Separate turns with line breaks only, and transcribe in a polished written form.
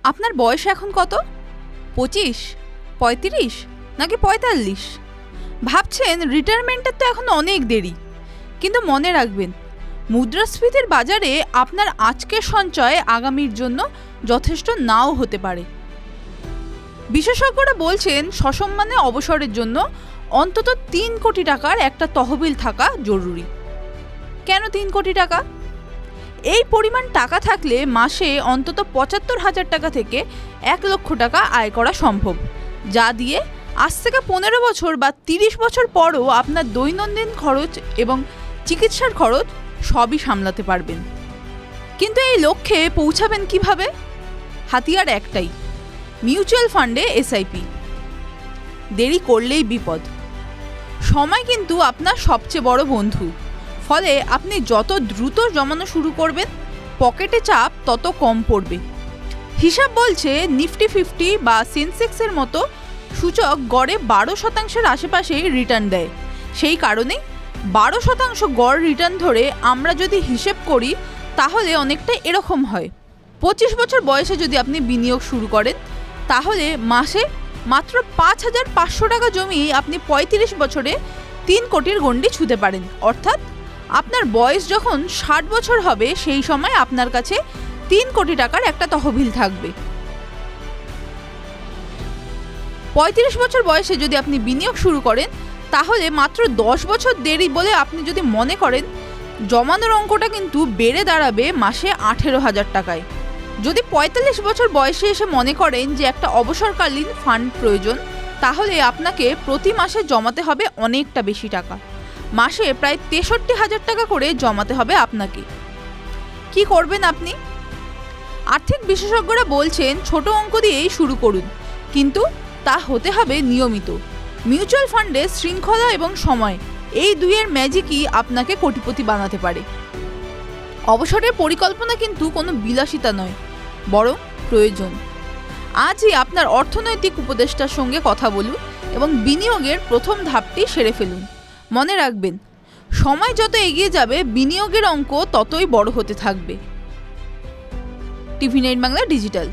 আপনার বয়স এখন কত? 25, 35 নাকি 45? ভাবছেন রিটায়ারমেন্টের তো এখন অনেক দেরি। কিন্তু মনে রাখবেন, মুদ্রাস্ফীতির বাজারে আপনার আজকের সঞ্চয় আগামীর জন্য যথেষ্ট নাও হতে পারে। বিশেষজ্ঞরা বলছেন সসম্মানে অবসরের জন্য অন্তত 3 কোটি টাকার একটা তহবিল থাকা জরুরি। কেন 3 কোটি টাকা? এই পরিমাণ টাকা থাকলে মাসে অন্তত 75,000 টাকা থেকে 1 লক্ষ টাকা আয় করা সম্ভব, যা দিয়ে আজ থেকে 15 বছর বা 30 বছর পরও আপনার দৈনন্দিন খরচ এবং চিকিৎসার খরচ সবই সামলাতে পারবেন। কিন্তু এই লক্ষ্যে পৌঁছাবেন কিভাবে? হাতিয়ার একটাই, মিউচুয়াল ফান্ডে এসআইপি। দেরি করলেই বিপদ। সময় কিন্তু আপনার সবচেয়ে বড় বন্ধু। ফলে আপনি যত দ্রুত জমানো শুরু করবেন, পকেটে চাপ তত কম পড়বে। হিসাব বলছে নিফটি 50 বা সেন্সেক্সের মতো সূচক গড়ে 12% আশেপাশেই রিটার্ন দেয়। সেই কারণেই 12% গড় রিটার্ন ধরে আমরা যদি হিসেব করি, তাহলে অনেকটা এরকম হয়। 25 বছর বয়সে যদি আপনি বিনিয়োগ শুরু করেন, তাহলে মাসে মাত্র 5,500 টাকা জমিয়ে আপনি 35 বছরে 3 কোটির গণ্ডি ছুঁতে পারেন। অর্থাৎ আপনার বয়স যখন 60 বছর হবে, সেই সময় আপনার কাছে 3 কোটি টাকার একটা তহবিল থাকবে। 35 বছর বয়সে যদি আপনি বিনিয়োগ শুরু করেন, তাহলে মাত্র 10 বছর দেরি বলে আপনি যদি মনে করেন, জমানোর অঙ্কটা কিন্তু বেড়ে দাঁড়াবে মাসে 18,000 টাকায়। যদি 45 বছর বয়সে এসে মনে করেন যে একটা অবসরকালীন ফান্ড প্রয়োজন, তাহলে আপনাকে প্রতি মাসে জমাতে হবে অনেকটা বেশি টাকা। মাসে প্রায় 63,000 টাকা করে জমাতে হবে আপনাকে। কি করবেন আপনি? আর্থিক বিশেষজ্ঞরা বলছেন ছোট অঙ্ক দিয়েই শুরু করুন, কিন্তু তা হতে হবে নিয়মিত। মিউচুয়াল ফান্ডে শৃঙ্খলা এবং সময়, এই দুইয়ের ম্যাজিকই আপনাকে কোটিপতি বানাতে পারে। অবসরের পরিকল্পনা কিন্তু কোনো বিলাসিতা নয়, বরং প্রয়োজন। আজই আপনার অর্থনৈতিক উপদেষ্টার সঙ্গে কথা বলুন এবং বিনিয়োগের প্রথম ধাপটি সেরে ফেলুন। মনে রাখবেন, সময় যত এগিয়ে যাবে, বিনিয়োগের অঙ্ক ততই বড় হতে থাকবে। TV9 Bangla digital.